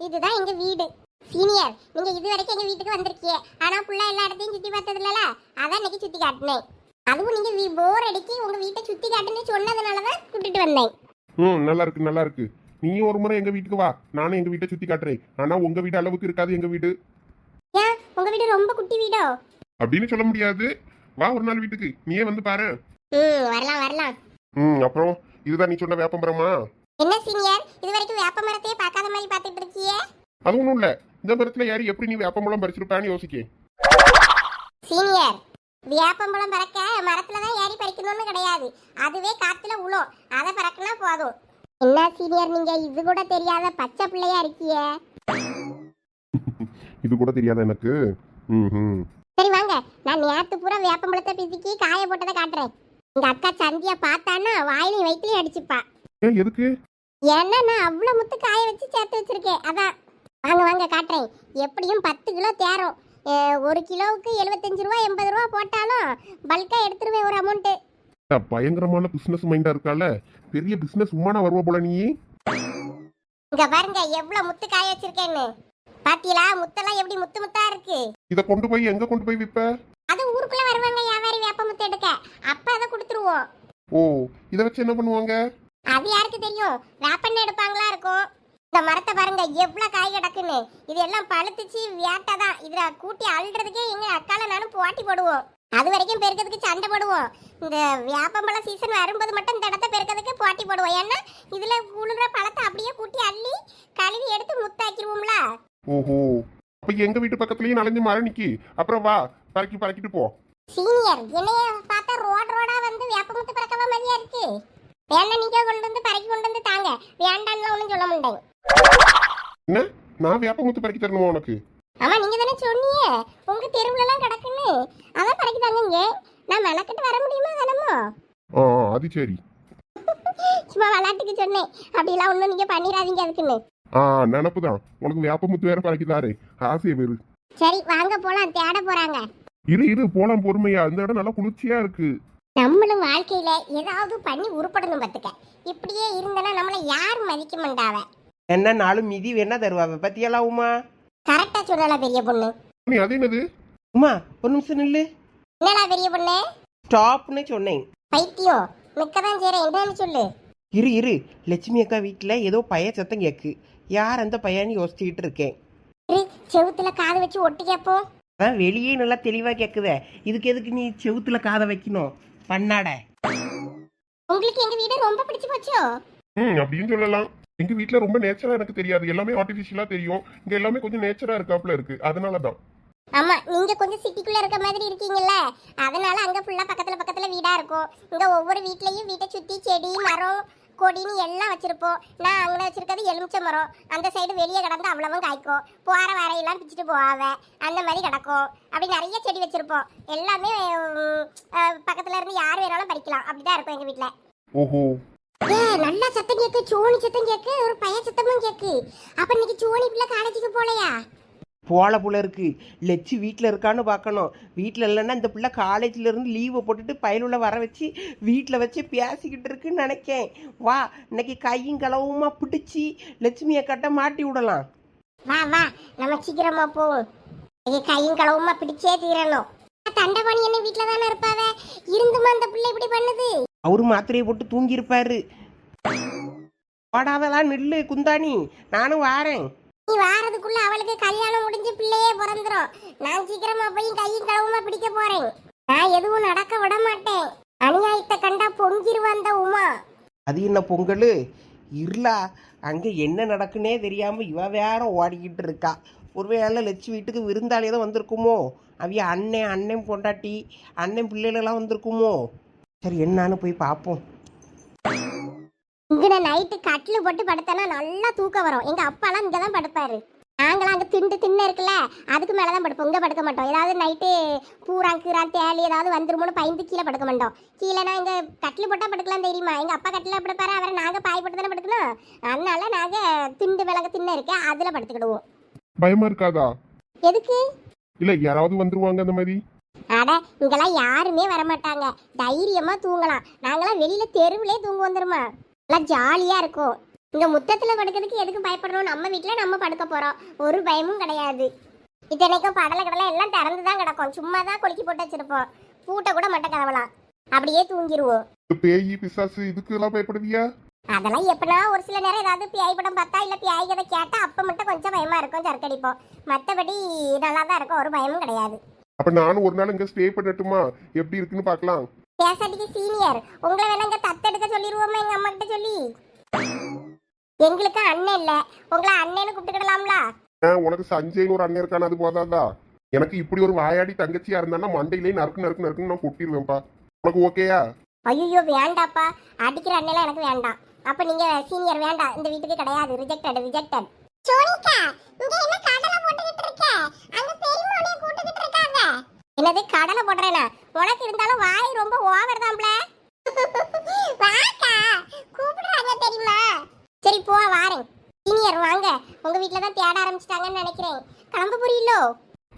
இதுதான் எங்க வீடு. சீனியர், நீங்க இது வரைக்கும் எங்க வீட்டுக்கு வந்திருக்கீங்க. ஆனா புள்ள எல்லா இடத்தையும் சுத்தி பார்த்ததுல அதான் இன்னைக்கு சுத்தி காட்டினேன். அதுவும் நீங்க போர் அடிக்கி உங்க வீட்டை சுத்தி காட்டுன்னு சொன்னதுனாலதான் கூட்டிட்டு வந்தேன். நல்லா இருக்கு நல்லா இருக்கு. நீயும் ஒரு முறை எங்க வீட்டுக்கு வா, நானும் எங்க வீட்டை சுத்தி காட்டுறேன். ஆனா உங்க வீடு அளவுக்கு இருக்காது எங்க வீடு. ஏன் உங்க வீடு ரொம்ப குட்டி வீடோ? அப்படின்னு சொல்ல முடியாது. வா ஒரு நாள் வீட்டுக்கு, நீயே வந்து பாரு. வரலாம் வரலாம். அப்புறம் இதுதான் நீ சொன்ன வேப்பமரமா? என்ன சீனியர், இது வரைக்கும் வேப்ப மரத்தையே பார்க்காத மாதிரி பார்த்துட்டு இருக்கீங்க? அது ஒண்ணும் இல்ல, இந்த மரத்துல யாரு எப்படி நீ வேப்பம்பழம் பறிச்சிருப்பான்னு யோசிக்கேன். சீனியர், வேப்பம்பழம் பறக்க மரத்துலதான் ஏறி பறிக்கணும்னு கிடையாது. அதுவே காத்துல உழும், அதை பறக்கினா போதும். என்ன சீனியர், நீங்க இது கூட தெரியாத பச்சை பிள்ளையா இருக்கியே. இது கூட தெரியாத எனக்கு. சரி வாங்க, நான் நேத்து பூரா வேப்பம்பழத்தை பிசுக்கி காய போட்டதை காட்டுறேன். எங்க அக்கா சந்தியா பார்த்தான்னா வாயிலையும் வயிற்றுலையும் அடிச்சுப்பா. எதுக்கு? ஏன்னா நான் அவ்வளவு முத்து காய வச்சு சேர்த்து வச்சிருக்கேன், அதான். வாங்க வாங்க காட்டுறேன். எப்படியும் 10 கிலோ தேரும். 1 கிலோவுக்கு 75 ரூபா 80 ரூபா போட்டாலும் பல்கா எடுத்துருவேன் ஒரு அமௌண்ட். பயங்கரமான பிசினஸ் மைண்டா இருக்கால, பெரிய பிசினஸ் உமானா வருவா போல நீ. இங்க பாருங்க எவ்வளவு முத்து காய வச்சிருக்கேன்னு. பாத்தீங்களா, முத்தெல்லாம் எப்படி முத்து முத்தா இருக்கு. இத கொண்டு போய் எங்க கொண்டு போய் விப்ப? அது ஊருக்குள்ள வருவாங்க வியாபாரி வேப்ப முத்து எடுக்க, அப்ப அதை கொடுத்துருவோம். ஓ, இத வச்சு என்ன பண்ணுவாங்க? அது யாருக்கு தெரியும், வேப்பெண்ணெய் எடுப்பாங்களா இருக்கும். இந்த மரத்தை பாருங்க எவ்வளவு காய் கிடக்குன்னு. இது எல்லாம் பழுத்துச்சு வேட்டதான். இதுல கூட்டி அள்ளுறதுக்கே எங்க அக்கால நானும் போட்டி போடுவோம். அது வரைக்கும் பெருக்கிறதுக்கு சண்டை போடுவோம். இந்த வேப்பம்பழ சீசன் வரும்போது மட்டும் இந்த இடத்த பெருக்கிறதுக்கு போட்டி போடுவோம். ஏன்னா இதுல குளிர பழத்தை அப்படியே கூட்டி அள்ளி கழுவி எடுத்து முத்தாக்கிடுவோம்ல. ஓஹோ, அப்ப எங்க வீட்டு பக்கத்துலயும் நலஞ்சு மரம் நிக்கி. அப்புறம் வா, பறக்கிட்டு போ. சீனியர், என்னைய பார்த்தா ரோடா வந்து வேப்பமுத்து பறக்கவா மாதிரியா இருக்கு. வேணா நீங்க கொண்டு வந்து பறக்கி கொண்டு வந்து தாங்க, வேண்டான்னு ஒன்றும் சொல்ல மாட்டேன். என்ன, நான் வேப்பமுத்து பறக்கி தரணுமா உனக்கு? ஆமா, நீங்க தானே சொன்னீங்க உங்க தெருவுல எல்லாம் கிடக்குன்னு, அதான் பறக்கி தாங்க. நான் மெனக்கிட்டு வர முடியுமா தானமோ? அது சரி. சும்மா விளையாட்டுக்கு சொன்னேன், அப்படிலாம் ஒன்றும் நீங்க பண்ணிடாதீங்க அதுக்குன்னு. நினப்புதான், உனக்கு வேப்பமுத்து வேற பறக்கிதாரு, ஆசைய பேரு. சரி வாங்க போலாம், தேட போறாங்க. இரு போலாம் பொறுமையா, இந்த இடம் நல்லா குளிர்ச்சியா இருக்கு. நம்மளும் வாழ்க்கையில ஏதாவது பண்ணி உருப்படணும் பார்த்துக்க. இப்படியே இருந்தனா நம்மள யாரும் மதிக்க மாட்டாவ. என்ன நாளும் மிதி வேணா தருவாவ பத்தியெல்லாம் உமா. கரெக்டா சொல்லல பெரிய பொண்ணு. நீ அது என்னது? உமா ஒரு நிமிஷம் நில்லு. என்னடா பெரிய பொண்ணு? ஸ்டாப்னு சொன்னேன். பைத்தியம், நிக்கதான் செய்றேன், என்னன்னு சொல்லு. இரு லட்சுமி அக்கா வீட்டில் ஏதோ பைய சத்தம் கேட்கு. யார் அந்த பையன்னு யோசிச்சுக்கிட்டு இருக்கேன். செவுத்துல காது வச்சு ஒட்டி கேப்போம். அதான் வெளியே நல்லா தெளிவா கேக்குதே, இதுக்கு எதுக்கு நீ செவுத்துல காதை வைக்கணும் பண்ணாட? உங்களுக்கு எங்க வீடு ரொம்ப பிடிச்சு போச்சோ? அப்படின்னு சொல்லலாம். எங்க வீட்டுல ரொம்ப நேச்சரா எனக்கு தெரியாது, எல்லாமே ஆர்டிபிஷியலா தெரியும். இங்க எல்லாமே கொஞ்சம் நேச்சரா இருக்காப்ல இருக்கு, அதனாலதான். ஆமா, நீங்க கொஞ்சம் சிட்டிக்குள்ள இருக்க மாதிரி இருக்கீங்கல்ல, அதனால அங்க ஃபுல்லா பக்கத்துல வீடா இருக்கும். இங்க ஒவ்வொரு வீட்லயும் வீட்டை சுத்தி செடி மரம் கொடின்னு எல்லாம் வச்சிருப்போம். நான் அங்கே வச்சிருக்கிறது எலுமிச்சை மரம். அந்த சைடு வெளியே கிடந்து அவ்வளவும் காய்க்கும். போற வரையெல்லாம் பிச்சுட்டு போவாவ, அந்த மாதிரி கிடக்கும். அப்படி நிறைய செடி வச்சிருப்போம். எல்லாமே பக்கத்துல இருந்து யார் வேணாலும் பறிக்கலாம், அப்படிதான் இருக்கும் எங்க வீட்டுல. ஓஹோ, நல்லா சத்தம் கேக்கு, சோனி சத்தம் கேக்கு, ஒரு பைய சத்தமும் கேக்கு. அப்ப இன்னைக்கு சோனி பிள்ளை காலேஜுக்கு போலையா? போல போல இருக்கு. லட்சு வீட்டில் இருக்கான்னு பார்க்கணும். வீட்டில் இல்லைன்னா இந்த பிள்ளை காலேஜில் இருந்து லீவை போட்டுட்டு பயலுள்ள வர வச்சு வீட்டில் வச்சு பேசிக்கிட்டு இருக்குன்னு நினைக்கேன். வா, இன்னைக்கு கையும் களவுமா பிடிச்சி லட்சுமியை கட்ட மாட்டி விடலாம். வா வா, நம்ம சீக்கிரமா போவோம். கையும் களவுமா பிடிச்சே தீரணும். தண்டபாணி என்ன வீட்டில தானே இருப்பாவ, இருந்துமா அந்த பிள்ளை இப்படி பண்ணுது? அவரு மாத்திரையை போட்டு தூங்கி இருப்பாரு. ஓடாதெல்லாம் நில்லு குந்தாணி, நானும் வாரேன். நீ வாரதுக்குள்ள அவளுக்கு கல்யாணம் முடிஞ்சு பிள்ளையே பிறந்துரும். நான் சீக்கிரமா போய் கையும் களவுமா பிடிக்க போறேன். நான் எதுவும் நடக்க விட மாட்டேன். அநியாயத்தை கண்டா பொங்கிருவா அந்த உமா. அது என்ன பொங்கல் இருளா, அங்கே என்ன நடக்குன்னே தெரியாம இவ வேற ஓடிக்கிட்டு இருக்கா. ஒருவேளை லட்சு வீட்டுக்கு விருந்தாளியே தான் வந்திருக்குமோ, அவைய அண்ணன் பொண்டாட்டி அண்ணன் பிள்ளைகளெல்லாம் வந்திருக்குமோ. சரி என்னான்னு போய் பார்ப்போம். இங்க நைட்டு கட்டில் போட்டு படுத்தனா நல்லா தூக்கம் வரும். எங்க அப்பாலாம் இங்க தான் படுப்பாரு. நாங்களாம் அங்கே தின்ன இருக்குல்ல, அதுக்கு மேலே தான் படுப்போம். இங்கே படுக்க மாட்டோம். ஏதாவது நைட்டு பூரா தேலி ஏதாவது வந்துருமோன்னு பயந்து கீழே படுக்க மாட்டோம். கீழேனா இங்கே கட்டில் போட்டால் படுக்கலாம் தெரியுமா? எங்கள் அப்பா கட்டில் படுப்பாரு, அவரை நாங்கள் பாய் போட்டு தானே படுக்கணும். அதனால நாங்கள் தின்ன இருக்கேன், அதில் படுத்துக்கிடுவோம். பயமா இருக்காதா? எதுக்கு? இல்ல யாராவது வந்துருவாங்க அந்த மாதிரி? அட, இங்கெல்லாம் யாருமே வரமாட்டாங்க. தைரியமா தூங்கலாம். நாங்களாம் வெளியில தெருவிலே தூங்க வந்துருமா, எல்லாம் ஜாலியா இருக்கும். இங்க முத்தத்துல படுக்கிறதுக்கு எதுக்கு பயப்படுறோம்? நம்ம வீட்டுல நம்ம படுக்க போறோம், ஒரு பயமும் கிடையாது. இத்தனைக்கும் படலை கடலை எல்லாம் திறந்துதான் கிடக்கும், சும்மா தான் கொலுக்கி போட்டு வச்சிருப்போம், பூட்டை கூட மட்டும் கதவலாம், அப்படியே தூங்கிடுவோம். பேய் பிசாசு இதுக்கு எல்லாம் பயப்படுவியா? அதெல்லாம் எப்பனா ஒரு சில நேரம் ஏதாவது பியாய் படம் பார்த்தா இல்ல பியாய் கதை கேட்டா அப்ப மட்டும் கொஞ்சம் பயமா இருக்கும், சரக்கடிப்போம். மத்தபடி நல்லா தான் இருக்கும், ஒரு பயமும் கிடையாது. அப்ப நானும் ஒரு நாள் இங்க ஸ்டே பண்ணட்டுமா? எப்படி இருக்குன்னு பார்க்கலாம். பேசாட்டிக்கு சீனியர், உங்களை வேணா இங்க தத்தெடுக்க சொல்லிடுவோமா எங்க அம்மா கிட்ட சொல்லி? எங்களுக்கு அண்ணன் இல்ல, உங்களை அண்ணன்னு கூப்பிட்டுக்கிடலாம்ல. உனக்கு சஞ்சய்னு ஒரு அண்ணன் இருக்கான, அது போதாதா? எனக்கு இப்படி ஒரு வாயாடி தங்கச்சியா இருந்தானா மண்டையிலே நறுக்கு நறுக்கு நறுக்குன்னு நான் கொட்டிடுவேன்ப்பா. உனக்கு ஓகேயா? ஐயோ வேண்டாப்பா, அடிக்கிற அண்ணெல்லாம் எனக்கு வேண்டாம். அப்ப நீங்க சீனியர் வேண்டாம், இந்த வீட்டுக்கு கிடையாது, ரிஜெக்டட் ரிஜெக்டட். சோனிகா, இங்க என்ன கடலை போட்டுக்கிட்டு இருக்க? அங்க பெரியம்மானே கூட்டிக்கிட்டு இருக்காங்க. என்னது கடலை போடுறேனா? உனக்கு இருந்தாலும் வாய் ரொம்ப ஓவர் தான்ப்ல. வாக்கா கூப்பிடுறாங்க தெரியுமா? சரி போ வாரேன். சீனியர் வாங்க, உங்க வீட்ல தான் தேட ஆரம்பிச்சிட்டாங்கன்னு நினைக்கிறேன். கிளம்ப புரியலோ?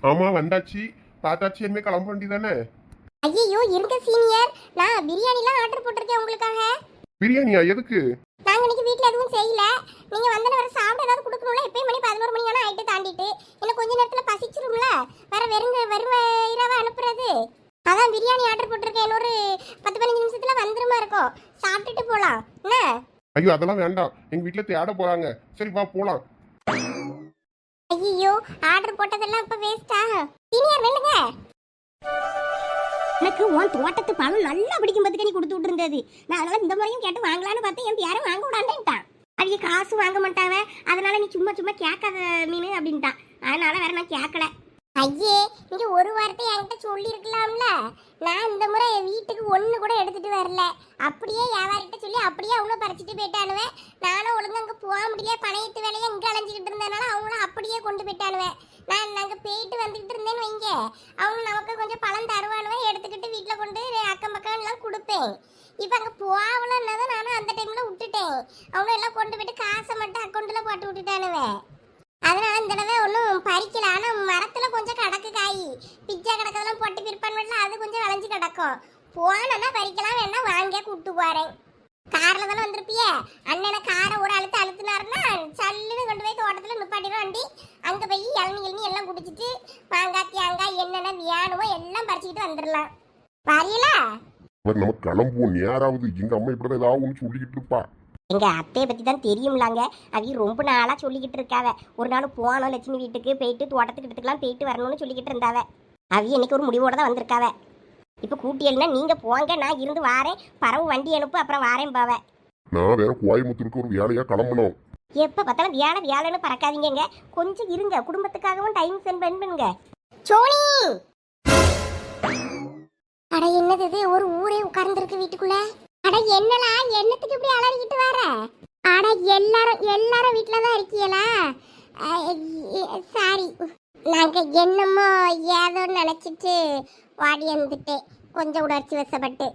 ஆமா வந்தாச்சு, பார்த்தாச்சு, என்ன கிளம்ப வேண்டியதானே? ஐயோ இருங்க சீனியர், நான் பிரியாணிலாம் ஆர்டர் போட்டிருக்கேன் உங்களுக்காக. பிரியாணியா? எதுக்கு? நாங்க இன்னைக்கு வீட்ல எதுவும் செய்யல, நீங்க வந்தன வர சாப்பிட ஏதாவது கொடுக்கணும்ல. எப்பயும் மணி 11 மணி ஆனா ஆயிட்டு தாண்டிட்டு, இன்னும் கொஞ்ச நேரத்துல பசிச்சிரும்ல, வேற வெறும் இரவா அனுப்புறது. அதான் பிரியாணி ஆர்டர் போட்டிருக்கேன், இன்னொரு 10-15 நிமிஷத்துல வந்துருமா இருக்கும், சாப்பிட்டுட்டு போலாம் என்ன? ஐயோ அதெல்லாம் வேண்டாம், எங்க வீட்டுல தேட போறாங்க. சரி வா போலாம். ஐயோ ஆர்டர் போட்டதெல்லாம் இப்ப வேஸ்டா? சீனியர் வெல்லுங்க. எனக்கு உன் தோட்டத்து பழம் நல்லா பிடிக்கும் பத்துக்கு நீ கொடுத்து விட்டு இருந்தது. நான் அதனால இந்த முறையும் கேட்டு வாங்கலான்னு பார்த்தேன், என் பேரும் வாங்க விடாண்டேன்ட்டான். அவங்க காசு வாங்க மாட்டாங்க, அதனால நீ சும்மா சும்மா கேட்காத மீன் அப்படின்ட்டான். அதனால வேற நான் கேட்கல. ஐயே நீங்க ஒரு வார்த்தை என்கிட்ட சொல்லி இருக்கலாம்ல. நான் இந்த முறை வீட்டுக்கு ஒண்ணு கூட எடுத்துட்டு வரல, அப்படியே வியாபாரிட்ட சொல்லி அப்படியே அவங்களும் பறிச்சுட்டு போயிட்டானுவேன். நானும் ஒழுங்கா அங்க போக முடியல, பணையத்து வேலையை இங்க அலைஞ்சிக்கிட்டு இருந்ததுனால அவங்களும் அப்படியே கொண்டு போயிட்டானுவேன். நாங்க போயிட்டு வந்துகிட்டு இருந்தேன்னு வைங்க, அவங்க நமக்கு கொஞ்சம் பழம் தருவானுவேன், எடுத்துக்கிட்டு வீட்டுல கொண்டு அக்கம் பக்கம் எல்லாம் கொடுப்பேன். இப்ப அங்க போகலன்னதான் நானும் அந்த டைம்ல விட்டுட்டேன். அவங்க எல்லாம் கொண்டு போயிட்டு காசை மட்டும் அக்கௌண்ட்ல போட்டு விட்டுட்டானுவேன். அதனால இந்த தடவை ஒன்றும் பறிக்கல. ஆனா மரத்துல கொஞ்சம் கிடக்கு காய், பிச்சை கிடக்கதெல்லாம் போட்டு பிற்பான்ல அது கொஞ்சம் விளைஞ்சு கிடக்கும். போனா பறிக்கலாம், வேணா வாங்க கூப்பிட்டு போறேன். கார்ல தானே வந்திருப்பிய, அண்ணனை காரை ஒரு அழுத்தினாருன்னா சல்லுன்னு கொண்டு போய் தோட்டத்துல நிப்பாட்டிடும் வண்டி. அங்க போய் இளநீ எல்லாம் குடிச்சிட்டு மாங்காய் தேங்காய் என்னென்ன வேணுமோ எல்லாம் பறிச்சுக்கிட்டு வந்துடலாம். வரையலா நம்ம கிளம்புவோம். நேராவது எங்க அம்மா இப்படிதான் ஏதாவது ஒன்று சொல்லிக்கிட்டு இருப்பா. எங்க அத்தையை பத்தி தான் தெரியும்லாங்க, அவங்க ரொம்ப நாளா சொல்லிக்கிட்டு இருக்காவ. ஒரு நாள் போனோம் லட்சுமி வீட்டுக்கு போயிட்டு தோட்டத்துக்கிட்டலாம் போயிட்டு வரணும்னு சொல்லிக்கிட்டு இருந்தாவ. அவங்க இன்னைக்கு ஒரு முடிவோட தான் வந்திருக்காவ. இப்ப கூட்டியல்னா நீங்க போங்க, நான் இருந்து வாரேன், பறவு வண்டி அனுப்பு, அப்புறம் வாரேன் பாவ. நான் வேற கோயம்புத்தூருக்கு ஒரு வேலையா கிளம்பணும். எப்ப பார்த்தாலும் வேலைன்னு பறக்காதீங்க, கொஞ்சம் இருங்க, குடும்பத்துக்காகவும் டைம் ஸ்பெண்ட் பண்ணுங்க. சோனி அட என்னது இது, ஒரு ஊரே உட்கார்ந்துருக்கு வீட்டுக்குள்ள. அட என்னலா, என்னத்துக்கு இப்படி அலறிக்கிட்டு வர? அட எல்லாரும் வீட்டுல தான் இருக்கீங்களா? சாரி, நாங்க என்னமோ ஏதோ நினைச்சிட்டு வாடி வந்துட்டேன், கொஞ்சம் உணர்ச்சி வசப்பட்டு.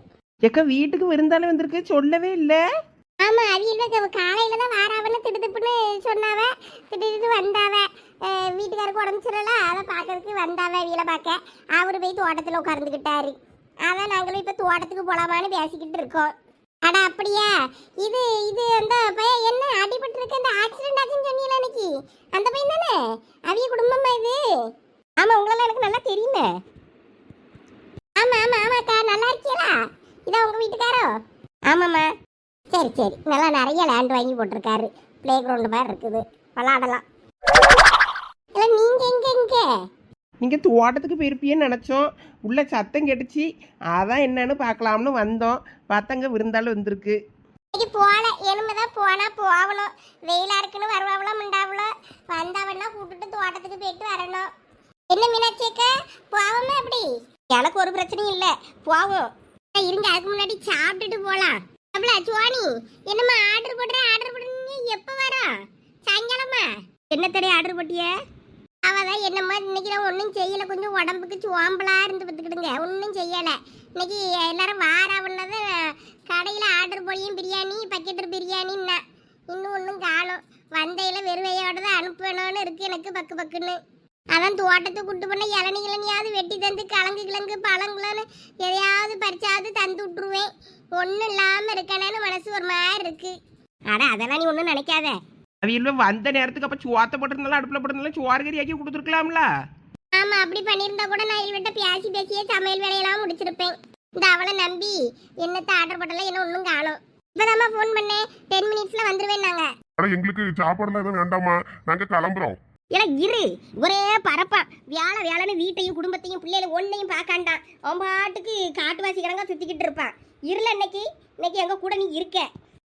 எக்க வீட்டுக்கு விருந்தாலும் வந்திருக்கு, சொல்லவே இல்லை. ஆமா அவியல்ல காலையில தான் வாராவன்னு திடுதுப்புன்னு சொன்னாவ, திடுது வந்தாவ. வீட்டுக்காருக்கு உடம்பு சரியில்ல, அதை பார்க்கறதுக்கு வந்தாவ வீலை பார்க்க. அவரு போய் தோட்டத்துல உட்கார்ந்துக்கிட்டாரு. அதான் நாங்களும் இப்ப தோட்டத்துக்கு போலாமான்னு பேசிக்கிட்டு இருக்கோம். அட அப்படியா? இது அந்த பையன் என்ன அடிபட்டு இருக்கு, அந்த ஆக்சிடென்ட் ஆச்சுன்னு சொன்னீங்களா அன்னைக்கு, அந்த பையன் தானே? அவிய குடும்பமா இது? ஆமா உங்களெல்லாம் எனக்கு நல்லா தெரியுமே. ஆமாக்கா, நல்லா இருக்கீங்களா? இதான் உங்க வீட்டுக்காரோ? ஆமாம்மா. சரி நல்லா நிறைய லேண்ட் வாங்கி போட்டிருக்காரு, பிளே கிரவுண்டு மாதிரி இருக்குது, விளாடலாம். இல்லை நீங்க எங்க? நீங்கள் தோட்டத்துக்கு போயிருப்பியன்னு நினச்சோம், உள்ள சத்தம் கேட்டுச்சு, அதான் என்னன்னு பார்க்கலாம்னு வந்தோம். பார்த்தாங்க விருந்தாலும் வந்திருக்கு. இன்னைக்கு போகல, எலும்புதான் போகணும். வெயிலா இருக்குன்னு வருவாவளோ முண்டாவளோ, வந்தாவன்னா கூப்பிட்டுட்டு தோட்டத்துக்கு போயிட்டு வரணும். என்ன மீனாட்சியக்கா போவோமா? எப்படி? எனக்கு ஒரு பிரச்சனையும் இல்லை, போவோம். இருங்க, அதுக்கு முன்னாடி சாப்பிட்டுட்டு போலாம். சுவாணி என்னம்மா ஆர்டர் போடுறீங்க, எப்ப வர? சாயங்காலமா? என்ன தெரிய ஆர்டர் போட்டிய? அவதான் என்னம்மா இன்னைக்கு நான் ஒன்றும் செய்யலை, கொஞ்சம் உடம்புக்கு சோம்பலா இருந்து பார்த்துக்கிடுங்க, ஒன்றும் செய்யலை. இன்னைக்கு எல்லாரும் வாராவுன்னது கடையில் ஆர்டர் போடியும் பிரியாணி, பக்கெட்டு பிரியாணின்னா இன்னும் ஒன்றும் காணும். வந்தையில வெறுவையோட தான் அனுப்பணும்னு இருக்கு எனக்கு பக்குன்னு. அதான் தோட்டத்தை கூட்டு பண்ண இளநியாவது வெட்டி தந்து கிழங்கு பழங்குலன்னு எதையாவது பறிச்சாவது தந்து விட்டுருவேன். ஒன்றும் இல்லாமல் இருக்கணும்னு மனசு ஒரு மாதிரி இருக்கு. அட அதெல்லாம் நீ ஒன்றும் நினைக்காத. அவியல்வ வந்த நேரத்துக்கு அப்போ சோத்த போட்டிருந்தாலும் அடுப்பில் போட்டிருந்தாலும் சோறு கறி ஆக்கி கொடுத்துருக்கலாம்ல. ஆமா அப்படி பண்ணியிருந்தா கூட நான் இவள்கிட்ட பேசி பேசியே சமையல் வேலையெல்லாம் முடிச்சிருப்பேன். இந்த அவளை நம்பி என்னத்தை ஆர்டர் போட்டல என்ன ஒன்றும் காணும். இப்போதாம்மா ஃபோன் பண்ணேன், 10 மினிட்ஸில் வந்துருவேன் நாங்கள். ஆனா எங்களுக்கு சாப்பாடுலாம் எதுவும் வேண்டாமா, நாங்க கிளம்புறோம். ஏன்னா இரு, ஒரே பரப்பான் வேலைன்னு வீட்டையும் குடும்பத்தையும் பிள்ளைகளை ஒன்னையும் பார்க்காண்டான். அவன் பாட்டுக்கு காட்டுவாசி கிடங்க சுற்றிக்கிட்டு இருப்பான். இருல இன்னைக்கு எங்கள் கூட நீ இருக்க.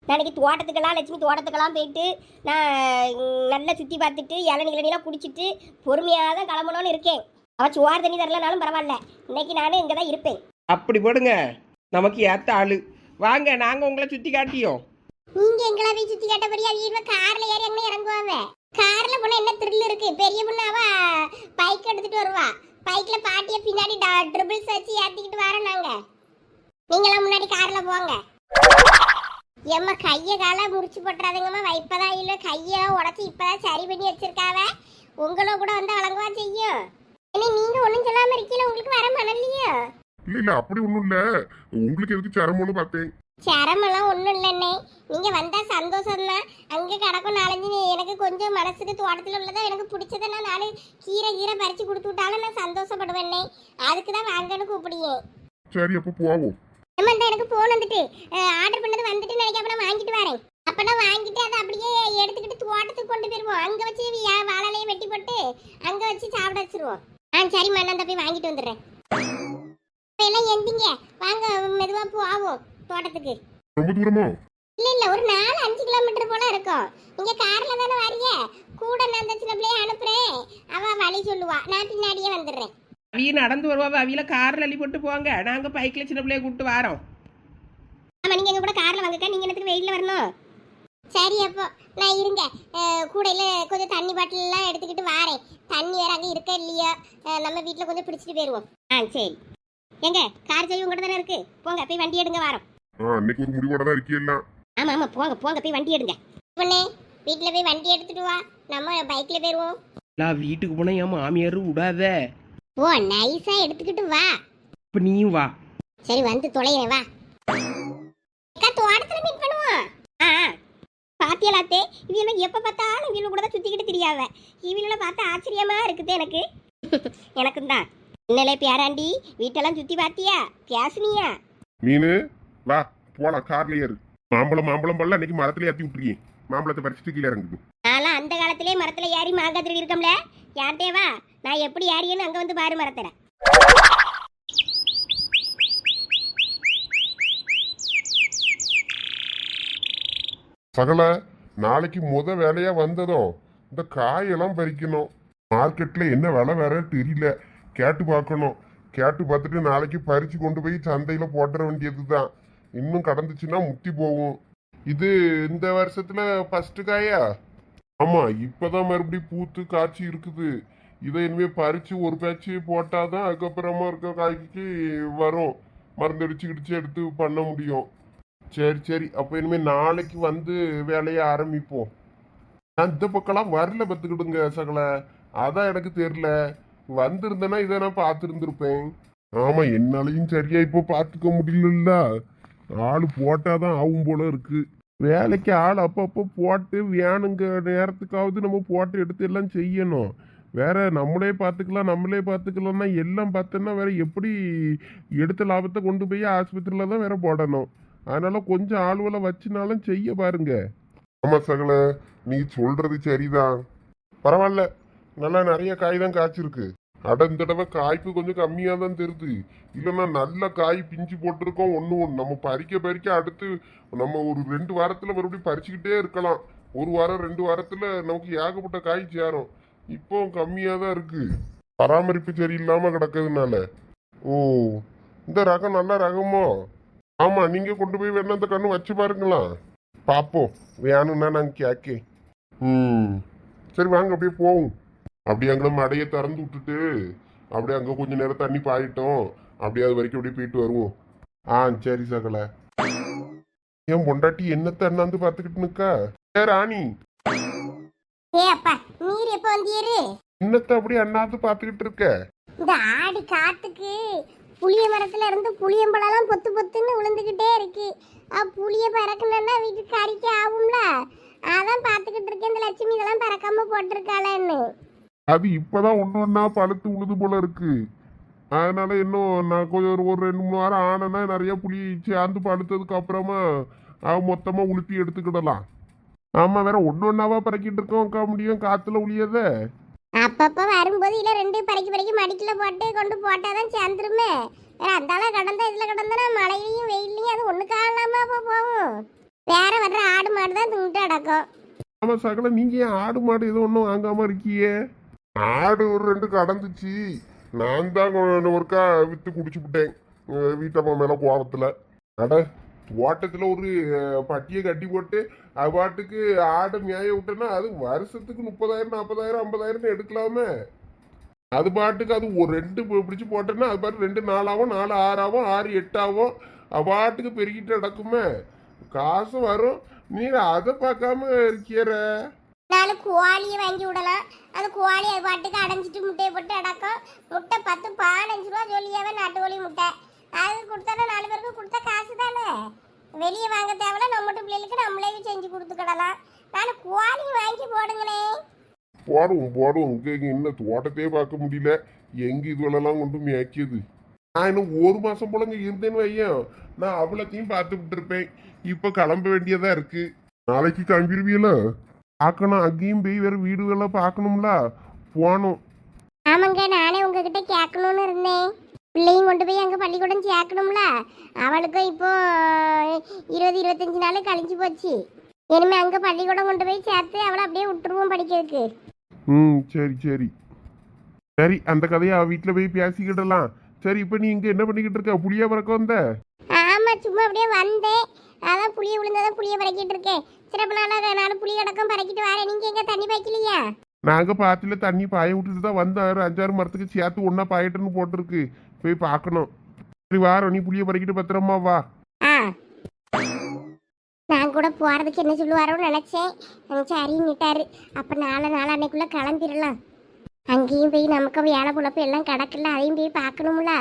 நாளைக்கு தோட்டத்துக்கெல்லாம் லட்சுமி தோட்டத்துக்கெல்லாம் போயிட்டு நான் நல்லா சுற்றி பார்த்துட்டு இளநீலாம் குடிச்சிட்டு பொறுமையாக தான் கிளம்பணும்னு இருக்கேன். அவன் சோறு தண்ணி தரலனாலும் பரவாயில்ல, இன்னைக்கு நான் இங்கே தான் இருப்பேன். அப்படி போடுங்க, நமக்கு ஏற்ற ஆளு. வாங்க, நாங்கள் உங்களை சுற்றி காட்டியோம். நீங்க எங்களை போய் சுற்றி காட்டபடியா? வீடு காரில் ஏறி அங்கே இறங்குவாங்க. காரில் போனால் என்ன த்ரில் இருக்கு? பெரிய பொண்ணு அவ பைக் எடுத்துட்டு வருவா. பைக்கில் பாட்டியை பின்னாடி ட்ரிபிள்ஸ் வச்சு ஏற்றிக்கிட்டு வரோம் நாங்கள். நீங்களாம் முன்னாடி காரில் போங்க. எம்மா கையை காலை முறிச்சு போட்டுறாதுங்கம்மா. இப்பதான் இல்லை கையை உடச்சி இப்பதான் சரி பண்ணி வச்சிருக்காவ. உங்களும் கூட வந்து வழங்குவா செய்யும். ஏன்னா நீங்க ஒன்றும் சொல்லாம இருக்கீங்க, உங்களுக்கு வர மணல்லையோ? இல்ல அப்படி ஒண்ணும் இல்ல, உங்களுக்கு எதுக்கு சிரமம்னு பார்த்தேன். சிரமெல்லாம் ஒன்றும் இல்லைண்ணே, நீங்க வந்தா சந்தோஷம் தான். அங்கே கிடக்கும் 4-5 எனக்கு கொஞ்சம் மனசுக்கு தோட்டத்தில் உள்ளதா எனக்கு பிடிச்சதை நான் 4 கீரை பறிச்சு கொடுத்து விட்டாலும் நான் சந்தோஷப்படுவேண்ணே. அதுக்கு தான் வாங்கன்னு கூப்பிடுவேன். சரி அப்ப போவோம். அம்மா இந்த எனக்கு ஃபோன் வந்துட்டு ஆர்டர் பண்ணது வந்துட்டு நினைக்க, அப்போ நான் வாங்கிட்டு வரேன். அப்போ நான் வாங்கிட்டு அதை அப்படியே எடுத்துக்கிட்டு தோட்டத்துக்கு கொண்டு போயிடுவோம். அங்கே வச்சு வாழலையை வெட்டி போட்டு அங்கே வச்சு சாப்பிட வச்சிருவோம். சரிம்மா, நான் அந்த போய் வாங்கிட்டு வந்துடுறேன். எல்லாம் எந்திங்க வாங்க, மெதுவாக போவோம் தோட்டத்துக்கு. ரொம்ப தூரமா? இல்ல ஒரு 4-5 கிலோமீட்டர் போல இருக்கும். நீங்க கார்ல தானே வரீங்க, கூட நான் அந்த சின்ன பிள்ளைய அனுப்புறேன். அவ வழி சொல்லுவா, நான் பின்னாடியே வந்துடுறேன். அவிய நடந்து வருவாங்க, அவியில காரில் அள்ளி போட்டு போவாங்க, நாங்கள் பைக்கில் சின்ன பிள்ளைய கூப்பிட்டு வரோம். ஆமா நீங்க எங்க கூட கார்ல வாங்கக்கா, நீங்க எனக்கு வெயிட்ல வரணும். சரி அப்போ நான் இருங்க, கூடையில கொஞ்சம் தண்ணி பாட்டில் எல்லாம் எடுத்துக்கிட்டு வாரேன். தண்ணி வேற அங்கே இருக்க இல்லையா, நம்ம வீட்டில் கொஞ்சம் பிடிச்சிட்டு போயிடுவோம். சரி. எங்க கார் செய்ய உங்கள்கிட்ட தானே இருக்கு, போங்க போய் வண்டி எடுங்க வரோம். அன்னைக்கு ஒரு முடிவோட தான் இருக்கீங்களா? ஆமா போங்க போய் வண்டி எடுங்க. பொண்ணே வீட்டில் போய் வண்டி எடுத்துட்டு வா, நம்ம பைக்ல போயிடுவோம். நான் வீட்டுக்கு போனால் என் மாமியார் விடாத. ஓ நைஸா எடுத்துக்கிட்டு வா. இப்போ நீயும் வா. சரி வந்து தொலைகிறேன் வா. அக்கா தோட்டத்துல மீட் பண்ணுவோம். பாத்தியலாத்தே, இது என்ன எப்ப பார்த்தாலும் இவங்க கூட தான் சுத்திக்கிட்டு தெரியாவ. இவங்கள பார்த்தா ஆச்சரியமா இருக்குது எனக்கு. எனக்கும் தான். இன்னலே பேராண்டி வீட்டெல்லாம் சுத்தி பாத்தியா, பேசுனியா? மீனு வா போலாம், கார்ல ஏறு. மாம்பழம் பல்ல அன்னைக்கு மரத்துல ஏத்தி விட்டுருக்கீங்க, மாம்பழத்தை பறிச்சுட்டு கீழே இறங்குது. நான்லாம் அந்த காலத்திலே மரத்துல ஏறி மாங்காய் திருடி இருக்கோம்ல. யார்ட்டே வா, நான் எப்படி ஏறியேன்னு அங்க வந்து பாரு மரத்துல. சகல நாளைக்கு வேலையா வந்ததும் இந்த காயெல்லாம் பறிக்கணும். மார்க்கெட்ல என்ன விலை வேற தெரியல, கேட்டு பார்க்கணும். கேட்டு பார்த்துட்டு நாளைக்கு பறிச்சு கொண்டு போய் சந்தையில போட்டுற வேண்டியதுதான். இன்னும் கடந்துச்சுன்னா முத்தி போகும். இது இந்த வருஷத்துல ஃபர்ஸ்ட் காயா? ஆமா, இப்பதான் மறுபடியும் பூத்து காய்ச்சி இருக்குது. இதை இனிமே பறிச்சு ஒரு பேச்சு போட்டாதான் அதுக்கப்புறமா இருக்க காய்க்கு வரும், மருந்தடிச்சு கிடிச்சு எடுத்து பண்ண முடியும். சரி அப்போ இனிமே நாளைக்கு வந்து வேலையை ஆரம்பிப்போம். நான் இந்த பக்கம்லாம் வரல பத்துக்கிடுங்க சகல, அதான் எனக்கு தெரியல. வந்திருந்தேன்னா இதை நான் பார்த்துருந்துருப்பேன். ஆமா என்னாலையும் சரியா இப்போ பார்த்துக்க முடியல. ஆள் போட்டாதான் ஆகும் போல இருக்கு. வேலைக்கு ஆள் அப்பப்போ போட்டு வேணுங்க நேரத்துக்காவது நம்ம போட்டு எடுத்து எல்லாம் செய்யணும். வேற நம்மளே பார்த்துக்கலாம்னா எல்லாம் பார்த்தோன்னா வேற எப்படி எடுத்த லாபத்தை கொண்டு போய் ஆஸ்பத்திரியில தான் வேற போடணும். அதனால கொஞ்சம் ஆளுவலை வச்சுனாலும் செய்ய பாருங்க. ஆமா சகல, நீ சொல்றது சரிதான். பரவாயில்ல, நல்லா நிறைய காய் தான் காய்ச்சிருக்கு. இந்த தடவை காய்ப்பு கொஞ்சம் கம்மியாக தான் தெரியுது. இல்லைன்னா நல்ல காய் பிஞ்சு போட்டிருக்கோம். ஒன்று நம்ம பறிக்க அடுத்து நம்ம ஒரு 2 வாரத்தில் மறுபடியும் பறிச்சுக்கிட்டே இருக்கலாம். 1 வாரம் 2 வாரத்தில் நமக்கு ஏகப்பட்ட காய் சேரும். இப்போ கம்மியாக தான் இருக்கு, பராமரிப்பு சரியில்லாமல் கிடக்கிறதுனால. ஓ, இந்த ரகம் நல்ல ரகமோ? ஆமா, நீங்க கொண்டு போய் வேணா அந்த கண்ணு வச்சு பாருங்களா, பாப்போம். வேணும்னா நாங்க கேக்கே. சரி வாங்க அப்படியே போவோம். அப்படியே அங்கே மடையை திறந்து விட்டுட்டு அப்படியே அங்கே கொஞ்ச நேரம் தண்ணி பாயிட்டோம். அப்படியே அது வரைக்கும் அப்படியே போயிட்டு வருவோம். சரி சகல. என் பொண்டாட்டி என்னத்தை அண்ணாந்து பார்த்துக்கிட்டு நிக்கா? ராணி, நீர் எப்ப வந்தீரு? என்னத்தை அப்படியே அண்ணாந்து பார்த்துக்கிட்டு இருக்க? இந்த ஆடி காத்துக்கு புளிய மரத்துல இருந்து புளியம்பழம்லாம் பொத்து பொத்துன்னு விழுந்துக்கிட்டே இருக்கு. புளிய பறக்கணும்னா வீட்டுக்கு கறிக்கு ஆகும்ல. அதான் பார்த்துக்கிட்டு இருக்கேன் இந்த லட்சுமி இதெல்லாம் பறக்காம போட்டிருக்காளன்னு. அது இப்பதான் ஒன்று ஒன்றா பழுத்து உழுது போல இருக்கு. அதனால இன்னும் நான் கொஞ்சம் ஒரு 2-3 வாரம் ஆனேன்னா நிறைய புளி சேர்ந்து பழுத்ததுக்கு அப்புறமா மொத்தமாக உளுத்தி எடுத்துக்கிடலாம். ஆமாம், வேற ஒன்று ஒன்றாவா பறக்கிட்டு இருக்கோம் முடியும் காற்றுல உளியத. அப்பப்ப வரும்போது இல்ல 2 பறக்கி மடிக்கல போட்டு கொண்டு போட்டாதான் சேர்ந்துருமே. வேற அந்தால கடந்தா இதுல கடந்தனா மழையிலையும் வெயிலையும் அது ஒண்ணு காணாம போகும். வேற வர்ற ஆடு மாடு தான் தின்னுட்டு அடக்கும். ஆமாம் சகல, நீங்கள் ஏன் ஆடு மாடு எதுவும் ஒன்றும் வாங்காமல் இருக்கியே? ஆடு ஒரு 2 கடந்துச்சு. நான் தான் ஒருக்கா விற்று குடிச்சுவிட்டேன் வீட்டம்மா மேலே கோபத்தில். அட ஓட்டத்தில் ஒரு பட்டியை கட்டி போட்டு அது பாட்டுக்கு ஆடை மேய விட்டேன்னா அது வருஷத்துக்கு 30,000 40,000 50,000 எடுக்கலாமே. அது பாட்டுக்கு அது ஒரு 2 பிடிச்சி போட்டேன்னா அது பாட்டு 2 4 ஆகும், 4 6 ஆகும், 6 8 ஆகும். அது பாட்டுக்கு பெருகிட்டு நடக்குமே, காசு வரும். நீ அதை பார்க்காம இருக்கியற. 4 கோழியை வாங்கி விடலாம். அது கோழி அது பாட்டுக்கு அடைஞ்சிட்டு முட்டையை போட்டு அடக்கும். முட்டை 10-15 ரூபா சொல்லியாவே நாட்டுக்கோழி முட்டை. அது கொடுத்தாலும் 4 பேருக்கு கொடுத்தா காசு தானே. வெளியே வாங்க தேவையில்ல, நம்மட்டு பிள்ளைகளுக்கு நம்மளே செஞ்சு கொடுத்துக்கிடலாம். 4 கோழி வாங்கி போடுங்களே. போடுவோம் இங்கே இன்னும் தோட்டத்தையே பார்க்க முடியல. எங்கே இதுவெல்லாம் கொண்டு மேய்க்கிது. நான் இன்னும் 1 மாதம் போல இங்கே இருந்தேன்னு வையன், நான் அவ்வளோத்தையும் பார்த்துக்கிட்டு இருப்பேன். இப்போ கிளம்ப வேண்டியதா இருக்கு. நாளைக்கு கிளம்பிடுவீல பார்க்கணும். அங்கேயும் போய் வேறு வீடுகள்லாம் பார்க்கணும்ல, போகணும். ஆமாங்க, நானே உங்ககிட்ட கேட்கணும்னு இருந்தேன். பிள்ளையும் கொண்டு போய் அங்கே பள்ளிக்கூடம் சேர்க்கணும்ல. அவளுக்கும் இப்போ 20-25 நாள் கழிஞ்சு போச்சு. இனிமே அங்கே பள்ளிக்கூடம் கொண்டு போய் சேர்த்து அவளை அப்படியே விட்டுருவோம் படிக்கிறதுக்கு. சரி சரி சரி, அந்த கதையை வீட்டில் போய் பேசிக்கிடலாம். சரி, இப்போ நீ இங்கே என்ன பண்ணிக்கிட்டு இருக்க? புளியா பறக்க வந்த? ஆமாம், சும்மா அப்படியே வந்தேன். அதான் புளிய விழுந்ததான் புளிய பறக்கிட்டு இருக்கேன். சிறப்பு நாள் புளி அடக்கம் பறக்கிட்டு வரேன். நீங்கள் எங்கே தண்ணி பாய்க்கலையா? நாங்கள் பாத்தில தண்ணி பாய விட்டுட்டு தான் வந்தோம். 5-6 மரத்துக்கு சேர்த்து ஒன்றா பாயிட்டுன்னு போட்டிருக்கு, போய் பார்க்கணும். சரி வாரம், நீ புளிய பறிக்கிட்டு பத்திரமா வா. நான் கூட போகிறதுக்கு என்ன சொல்லுவாரோன்னு நினச்சேன். சரின்னுட்டாரு. அப்போ நாளைக்குள்ளே கிளம்பிடலாம். அங்கேயும் போய் நமக்கு வேலை பொழப்பு எல்லாம் கிடக்கல, அதையும் போய் பார்க்கணும்ல.